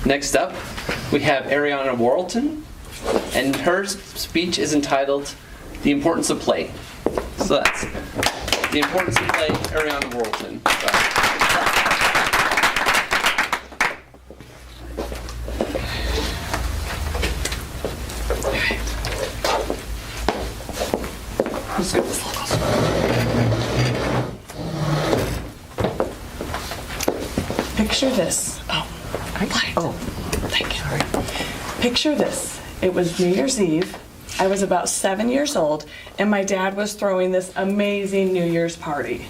Next up, we have Ariane Warleton, and her speech is entitled The Importance of Play. So that's The Importance of Play, Ariane Warleton. Let's get this local. Picture this. Thank you. Picture this. It was New Year's Eve. I was about 7 years old, and my dad was throwing this amazing New Year's party.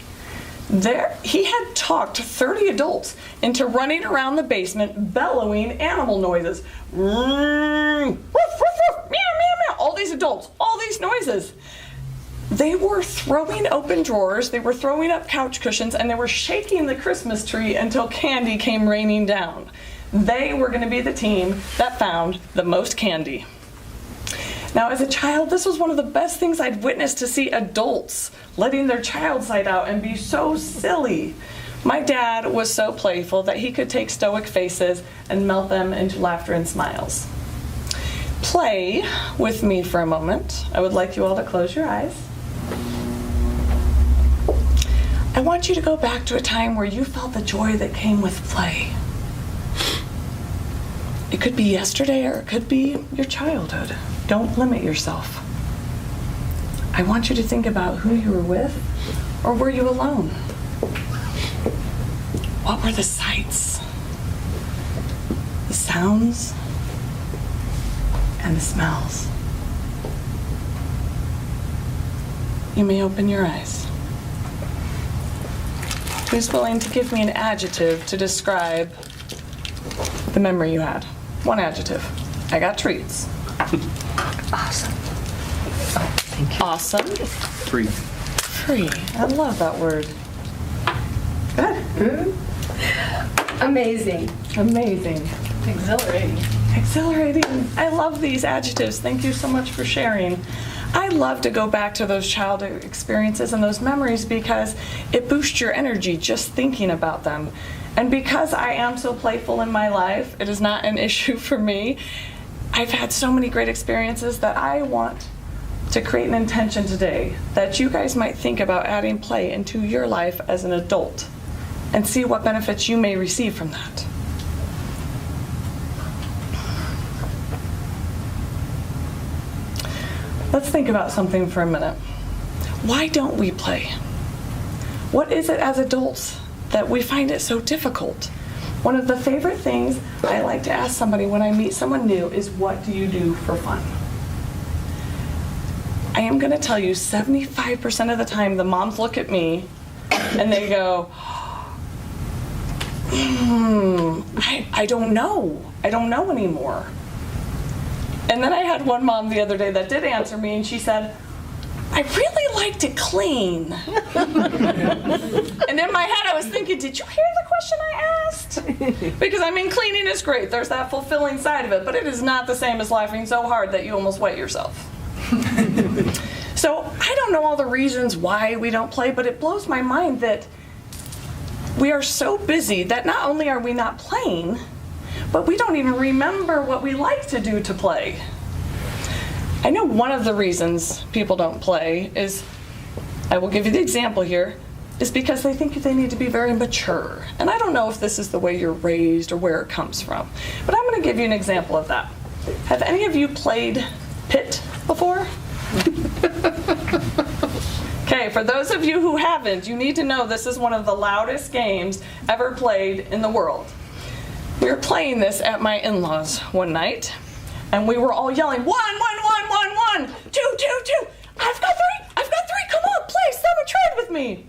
He had talked 30 adults into running around the basement bellowing animal noises. Meow, meow, meow. All these adults, all these noises. They were throwing open drawers, they were throwing up couch cushions, and they were shaking the Christmas tree until candy came raining down. They were going to be the team that found the most candy. Now, as a child, this was one of the best things I'd witnessed, to see adults letting their child side out and be so silly. My dad was so playful that he could take stoic faces and melt them into laughter and smiles. Play with me for a moment. I would like you all to close your eyes. I want you to go back to a time where you felt the joy that came with play. It could be yesterday or it could be your childhood. Don't limit yourself. I want you to think about who you were with, or were you alone? What were the sights, the sounds, and the smells? You may open your eyes. Who's willing to give me an adjective to describe the memory you had? One adjective. I got treats. Awesome. Oh, thank you. Awesome. Free. Free. I love that word. Good. Amazing. Amazing. Exhilarating. Exhilarating. I love these adjectives. Thank you so much for sharing. I love to go back to those childhood experiences and those memories because it boosts your energy just thinking about them. And because I am so playful in my life, it is not an issue for me. I've had so many great experiences that I want to create an intention today that you guys might think about adding play into your life as an adult and see what benefits you may receive from that. Let's think about something for a minute. Why don't we play? What is it as adults that we find it so difficult? One of the favorite things I like to ask somebody when I meet someone new is, what do you do for fun? I am going to tell you 75% of the time the moms look at me and they go, I don't know. I don't know anymore. And then I had one mom the other day that did answer me, and she said, I really like to clean. And in my head I was thinking, did you hear the question I asked? Because I mean, cleaning is great. There's that fulfilling side of it, but it is not the same as laughing so hard that you almost wet yourself. So I don't know all the reasons why we don't play, but it blows my mind that we are so busy that not only are we not playing, but we don't even remember what we like to do to play. I know one of the reasons people don't play is, I will give you the example here, is because they think they need to be very mature. And I don't know if this is the way you're raised or where it comes from, but I'm going to give you an example of that. Have any of you played Pit before? Okay, for those of you who haven't, you need to know this is one of the loudest games ever played in the world. We were playing this at my in-laws one night, and we were all yelling, 1, 1, 1, 1, 1, 2, 2, 2. I've got three, come on, play, someone trade with me.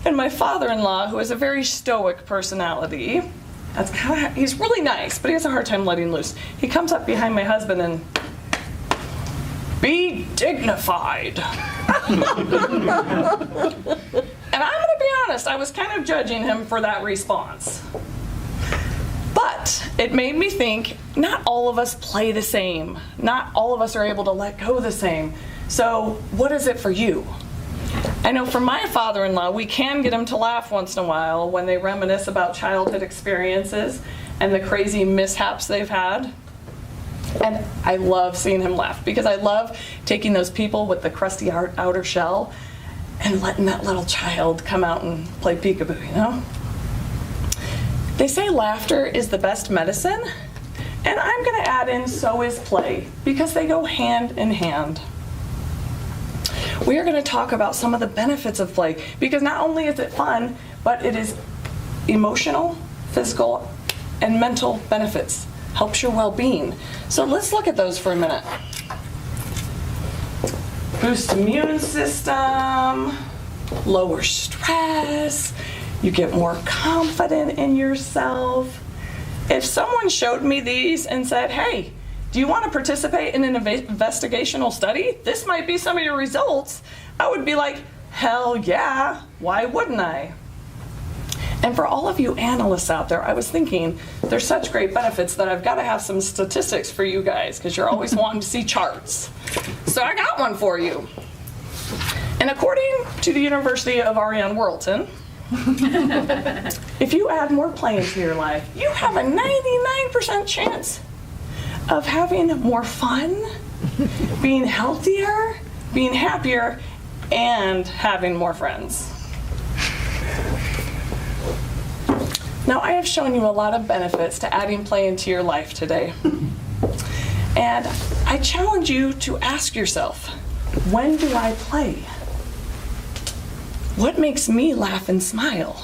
And my father-in-law, who has a very stoic personality, he's really nice, but he has a hard time letting loose. He comes up behind my husband and, be dignified. And I'm gonna be honest, I was kind of judging him for that response. But it made me think, not all of us play the same. Not all of us are able to let go the same. So what is it for you? I know for my father-in-law, we can get him to laugh once in a while when they reminisce about childhood experiences. and the crazy mishaps they've had. And I love seeing him laugh because I love taking those people with the crusty outer shell and letting that little child come out and play peekaboo, you know? They say laughter is the best medicine, and I'm gonna add in so is play because they go hand in hand. We are gonna talk about some of the benefits of play because not only is it fun, but it is emotional, physical, and mental benefits. Helps your well-being. So let's look at those for a minute. Boost immune system, lower stress, you get more confident in yourself. If someone showed me these and said, hey, do you want to participate in an investigational study? This might be some of your results. I would be like, hell yeah, why wouldn't I? And for all of you analysts out there, I was thinking there's such great benefits that I've got to have some statistics for you guys because you're always wanting to see charts. So I got one for you. And according to the University of Ariane Worlton, if you add more play into your life, you have a 99% chance of having more fun, being healthier, being happier, and having more friends. Now, I have shown you a lot of benefits to adding play into your life today. And I challenge you to ask yourself, when do I play? What makes me laugh and smile?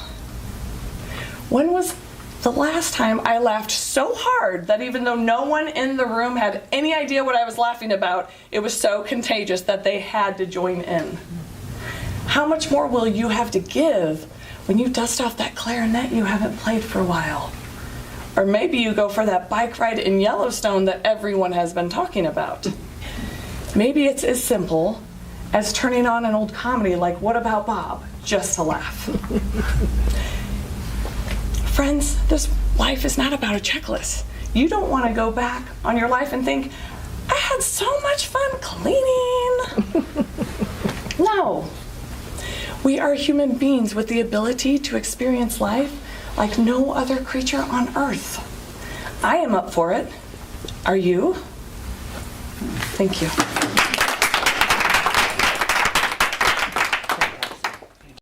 When was the last time I laughed so hard that even though no one in the room had any idea what I was laughing about, it was so contagious that they had to join in? How much more will you have to give when you dust off that clarinet you haven't played for a while? Or maybe you go for that bike ride in Yellowstone that everyone has been talking about. Maybe it's as simple as turning on an old comedy like What About Bob, just to laugh. Friends, this life is not about a checklist. You don't want to go back on your life and think, I had so much fun cleaning. No. We are human beings with the ability to experience life like no other creature on earth. I am up for it. Are you? Thank you.